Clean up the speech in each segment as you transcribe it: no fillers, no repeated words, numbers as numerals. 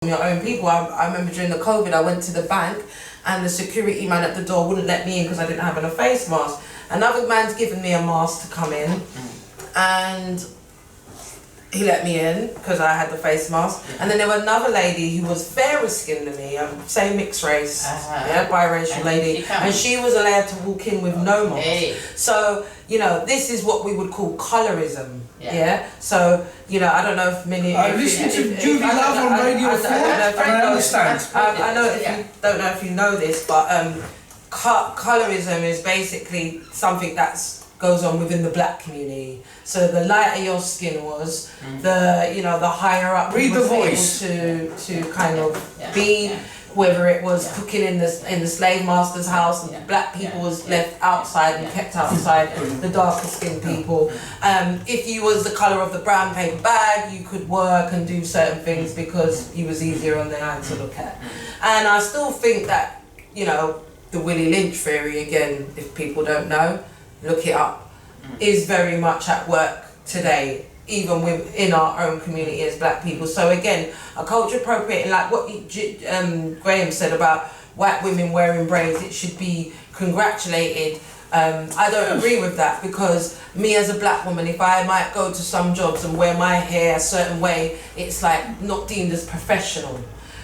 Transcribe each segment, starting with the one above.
your own people. I remember during the COVID, I went to the bank and the security man at the door wouldn't let me in because I didn't have a face mask. Another man's given me a mask to come in, and he let me in because I had the face mask. And then there was another lady who was fairer skinned than me, same mixed race, biracial lady, and she was allowed to walk in with no mask. So, you know, this is what we would call colorism. So, you know, I don't know if many. I listened to Judy Love on Radio 4, and I understand. I know if you don't know if you know this, but colorism is basically something that's goes on within the black community. So the lighter your skin was, the the higher up Read you the was voice. able to kind of be. Whether it was cooking in the slave master's house, and black people was left outside and kept outside, the darker skinned people. If you was the colour of the brown paper bag, you could work and do certain things because you was easier on the eye to look at. And I still think that, you know, the Willie Lynch theory, again, if people don't know, look it up, is very much at work today, even within our own community as black people. So again, a culture appropriating, like what Graham said about white women wearing braids, it should be congratulated. I don't agree with that, because me as a black woman, if I might go to some jobs and wear my hair a certain way, it's like not deemed as professional.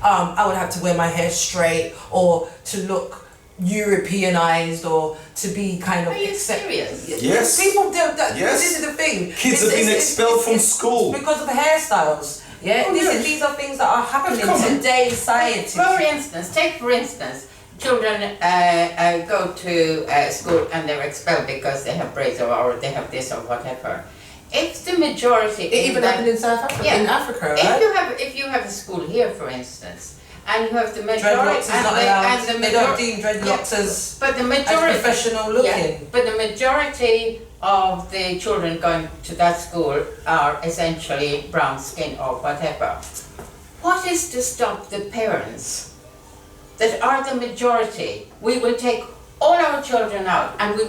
I would have to wear my hair straight, or to look Europeanized, or to be kind of. Are you serious? Yes. People do that. Yes. This is the thing. Kids have been expelled from school because of hairstyles. These are things that are happening in today's society. Take for instance, children go to school and they're expelled because they have braids or they have this or whatever. If the majority, it even happened in South Africa. In Africa, right? If you have a school here, for instance, and you have the majority, they don't deem dreadlocks as professional looking. But the majority of the children going to that school are essentially brown skin or whatever. What is to stop the parents that are the majority? We will take all our children out, and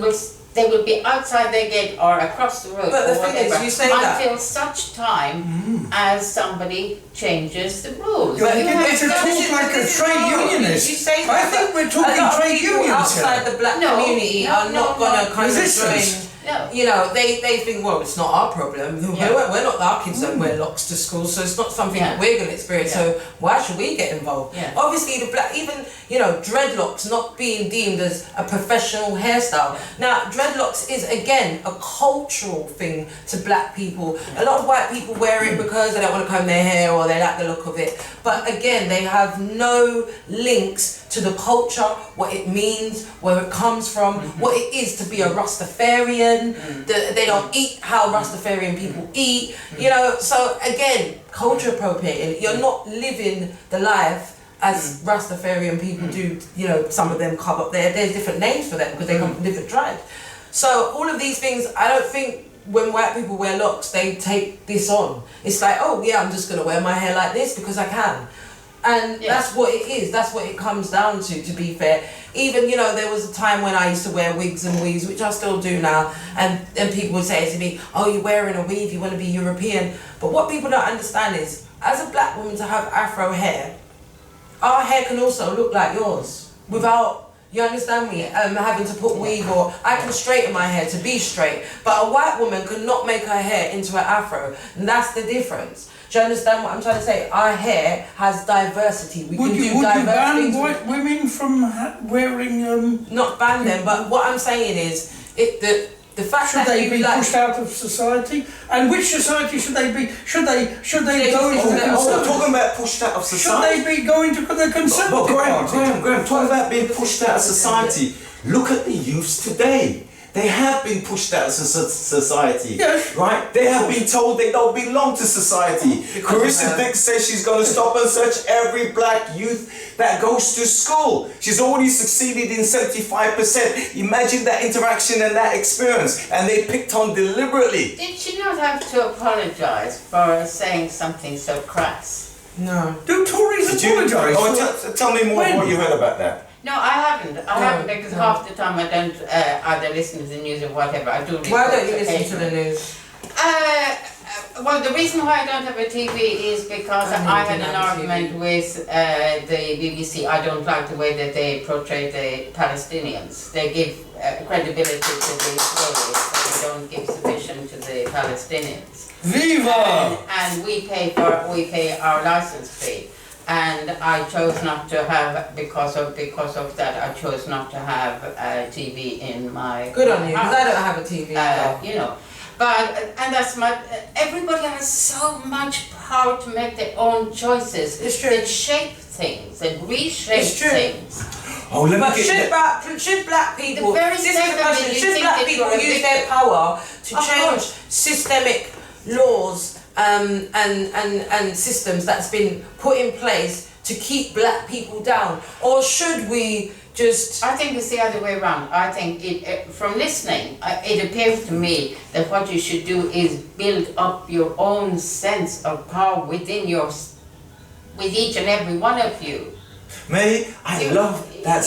they will be outside their gate or across the road, but the or thing whatever, is, you say until such time as somebody changes the rules. You're beginning to talk like a trade unionist. You say that, I think we're talking trade unions outside the black community are not going to kind of join. You know, they think, well, it's not our problem. We're not, our kids don't wear locks to school, so it's not something that we're going to experience. So why should we get involved? Obviously, the black, even dreadlocks not being deemed as a professional hairstyle. Now, dreadlocks is again a cultural thing to black people. A lot of white people wear it because they don't want to comb their hair or they like the look of it. But again, they have no links to the culture, what it means, where it comes from, what it is to be a Rastafarian. They don't eat how Rastafarian people eat. You know, so again, culture appropriating. You're not living the life as Rastafarian people do. You know, some of them come up there. There's different names for them because they come from different tribes. So all of these things, I don't think when white people wear locks, they take this on. It's like, oh yeah, I'm just gonna wear my hair like this because I can. And that's what it is, that's what it comes down to be fair. Even, there was a time when I used to wear wigs and weaves, which I still do now, and people would say to me, oh, you're wearing a weave, you want to be European. But what people don't understand is, as a black woman to have afro hair, our hair can also look like yours, without, you understand me, having to put weave, or I can straighten my hair to be straight, but a white woman could not make her hair into an afro, and that's the difference. Do you understand what I'm trying to say? Our hair has diversity. Would you ban white women from wearing? Not ban them, but what I'm saying is, the fact should that they be pushed out of society? And which society should they be? Should they go into the Conservative? Talking about pushed out of society. Should they be going to the Conservative Party? Graham, talking about being pushed out of society. Look at the youths today. They have been pushed out of society, right? They have been told they don't belong to society. Carissa Dick says she's going to stop and search every black youth that goes to school. She's already succeeded in 75%. Imagine that interaction and that experience. And they picked on deliberately. Did she not have to apologise for saying something so crass? No. Do Tories apologise? Tell me more what you heard about that. No, I haven't. I haven't, because half the time I don't either listen to the news or whatever. I do. Why don't you listen to the news? Well, the reason why I don't have a TV is because I had an argument with the BBC. I don't like the way that they portray the Palestinians. They give credibility to the Israelis, but they don't give sufficient to the Palestinians. Viva! And we pay our license fee. And I chose not to have, because of that, I chose not to have a TV in my Good on you, house. because I don't have a TV. You know, but and that's everybody has so much power to make their own choices. It's true. That shape things and reshape things. Oh, let me But get should black people, The very this is the second question, that you should think black that people you're a use victim- their power to Of change course. systemic laws and systems that's been put in place to keep black people down? Or should we just... I think it's the other way around. I think from listening, it appears to me that what you should do is build up your own sense of power with each and every one of you. May, I love that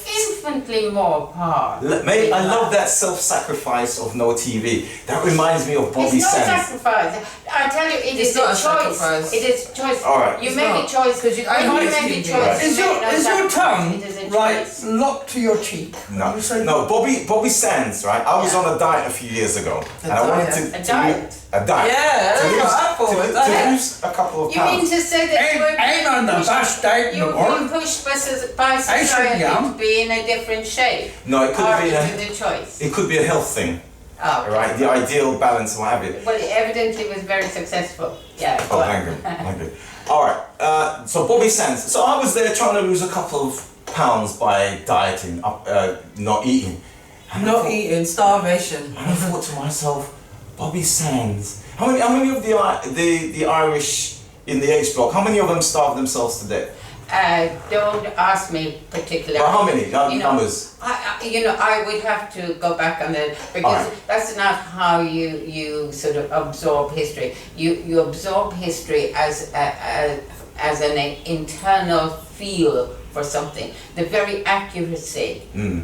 Infinitely more power. May, I love that self-sacrifice of no TV. That reminds me of Bobby It's no Sands. sacrifice. I tell you, It's not a sacrifice. It is choice. All right. You It's make not. a choice because you like make a TV. choice. Is your tongue It is a right choice. locked to your cheek? No, You say- no, Bobby Sands, right? I was Yeah. on a diet a few years ago, and I diet? wanted A to diet? lose a diet. Yeah, that's to lose, what I thought, to, a diet. to lose a couple of You mean pounds. to say that you were Ain't on the best diet in the you were world. pushed by should society yum. to be in a different shape? No, it could Or be is it a choice? it could be a health thing, Oh, okay. right? The ideal balance and what have you. Well, evidently it was very successful. Yeah. Oh, go thank on. you, thank you. All right, so Bobby Sands. So I was there trying to lose a couple of pounds by dieting, not eating. And I Not thought- eating, starvation. And I thought to myself, Bobby Sands. How many of the Irish in the H block? How many of them starved themselves to death? Don't ask me particularly. Well, how many You know, numbers? I would have to go back on that because Alright. that's not how you sort of absorb history. You absorb history as an internal feel for something. The very accuracy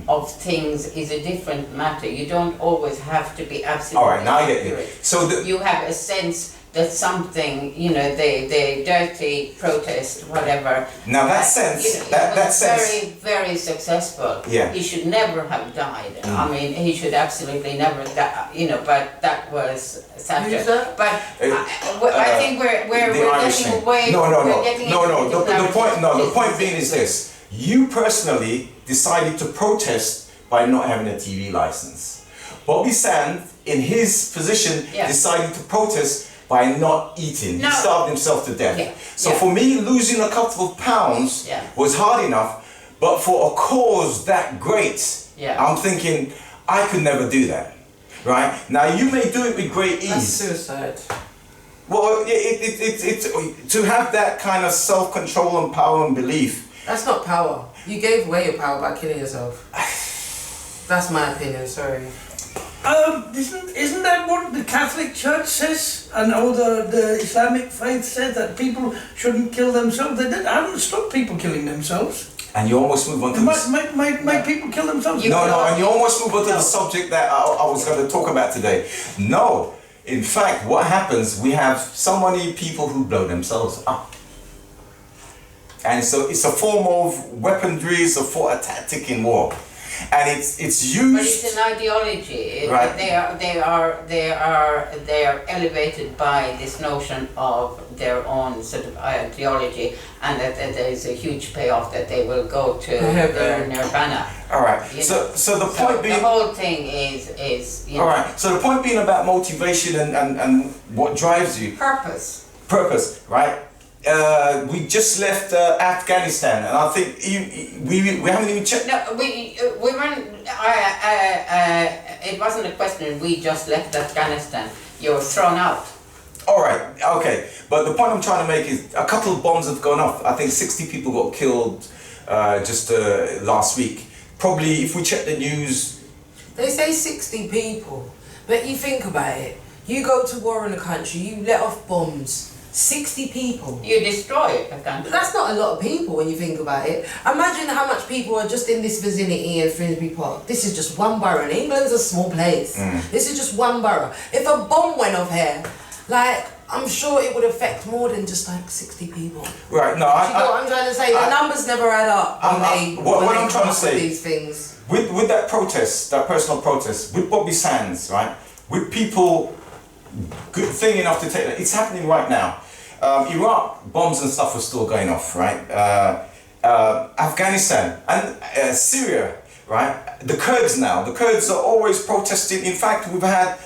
of things is a different matter. You don't always have to be absolutely All right, now I get you. accurate. So You have a sense that something, the dirty protest, whatever. Now that sense, that was sense. very, very successful. Yeah. He should never have died. I mean, he should absolutely never die. But that was satire. Who's that? But I think we're the Irish getting thing. away. No. We're getting into The point being is this: you personally decided to protest by not having a TV license. Bobby Sands, in his position, Yeah. decided to protest by not eating. No. He starved himself to death. Yeah. So Yeah. for me, losing a couple of pounds Yeah. was hard enough, but for a cause that great, Yeah. I'm thinking I could never do that. Right now, you may do it with great That's ease. suicide. Well, it's to have that kind of self-control and power and belief. That's not power. You gave away your power by killing yourself. That's my opinion, sorry. Isn't that what the Catholic Church says, and all the Islamic faith says, that people shouldn't kill themselves? They haven't stopped people killing themselves. And you almost move on to They make people kill themselves. and you almost move on to the subject that I was going to talk about today. No, in fact, what happens? We have so many people who blow themselves up, and so it's a form of weaponry, it's a tactic in war, and it's But used. it's an ideology. Right. They are elevated by this notion of their own sort of ideology, and that there is a huge payoff that they will go to their nirvana. All right. You So know. the point The being. whole thing is All right. So the point being about motivation and what drives you. Purpose, right? We just left Afghanistan, and I think we haven't even checked. No, we weren't. It wasn't a question. We just left Afghanistan. You were thrown out. All right, okay. But the point I'm trying to make is a couple of bombs have gone off. I think 60 people got killed just last week. Probably, if we check the news. They say 60 people, but you think about it. You go to war in a country, you let off bombs. 60 people. You destroy a country. That's not a lot of people when you think about it. Imagine how much people are just in this vicinity in Finsbury Park. This is just one borough. And England's a small place. This is just one borough. If a bomb went off here, like, I'm sure it would affect more than just like 60 people. Right, no, you know what I'm trying to say? The numbers never add up what I'm trying to say, these things. With that protest, that personal protest, with Bobby Sands, right? With people good thing enough to take that, it's happening right now. Iraq, bombs and stuff were still going off, right? Afghanistan and Syria, right? The Kurds now, the Kurds are always protesting. In fact, we've had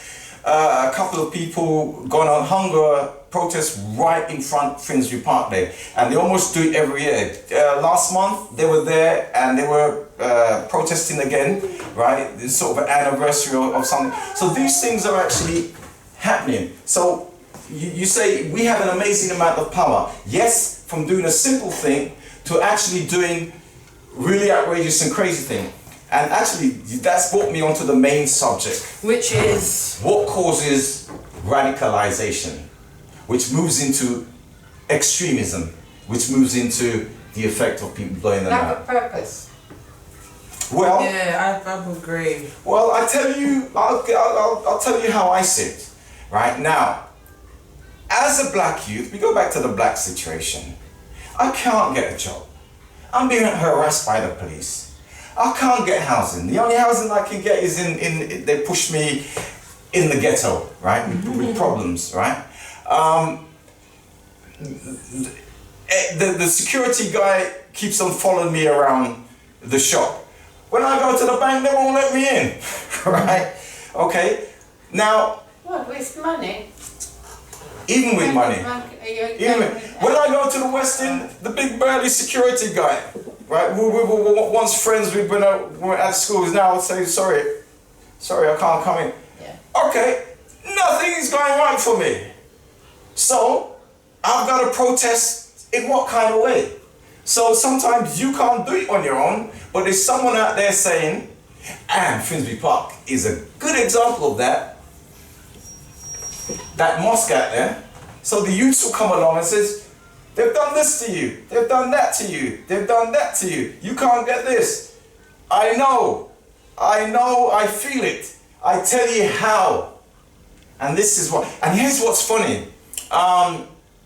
a couple of people gone on hunger protests right in front of Finsbury Park there, and they almost do it every year. Last month they were there and they were protesting again, right? It's sort of an anniversary of something. So these things are actually happening. So you say we have an amazing amount of power. Yes, from doing a simple thing to actually doing really outrageous and crazy thing. And actually, that's brought me onto the main subject. Which is? What causes radicalization? Which moves into extremism, which moves into the effect of people blowing them out. Lack of purpose. Well, yeah, I would agree. Well, I'll tell you how I see it. Right now, as a black youth, we go back to the black situation. I can't get a job. I'm being harassed by the police. I can't get housing. The only housing I can get is in they push me in the ghetto, right? With problems, right? The security guy keeps on following me around the shop. When I go to the bank, they won't let me in, right? Okay, now. What, with money? Even with money. When I go to the West End, the big burly security guy, right? We were once friends. We've been at schools now. Say sorry, I can't come in. Yeah. Okay, nothing is going right for me. So I've got to protest in what kind of way? So sometimes you can't do it on your own, but there's someone out there saying, and Finsbury Park is a good example of that. That mosque out there. So the youths will come along and says, they've done this to you, they've done that to you, they've done that to you, you can't get this. I know, I feel it. I tell you how. And this is what, and here's what's funny.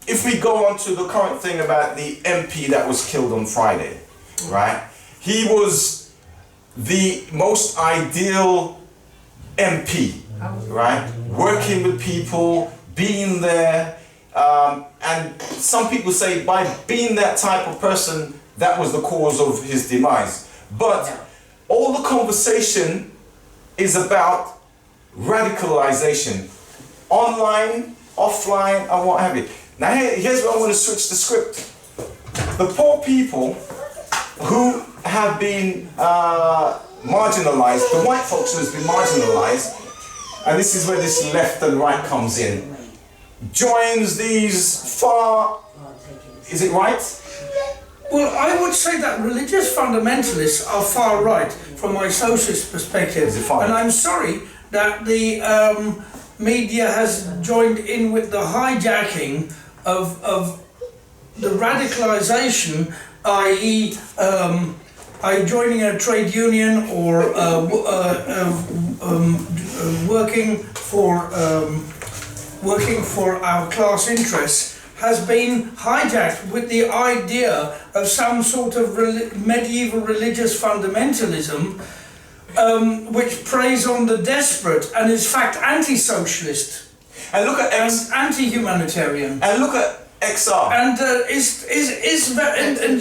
If we go on to the current thing about the MP that was killed on Friday, right? He was the most ideal MP, right? Working with people, being there, and some people say by being that type of person, that was the cause of his demise. But all the conversation is about radicalization, online, offline, and what have you. Now here's where I want to switch the script. The poor people who have been marginalized, the white folks who have been marginalized, and this is where this left and right comes in, joins these far, is it right? Well, I would say that religious fundamentalists are far right from my socialist perspective. Is it far? And I'm sorry that the media has joined in with the hijacking of the radicalization, i.e. Joining a trade union or working for our class interests has been hijacked with the idea of some sort of medieval religious fundamentalism which preys on the desperate and is in fact anti-socialist and look at and anti-humanitarian. And look at XR. And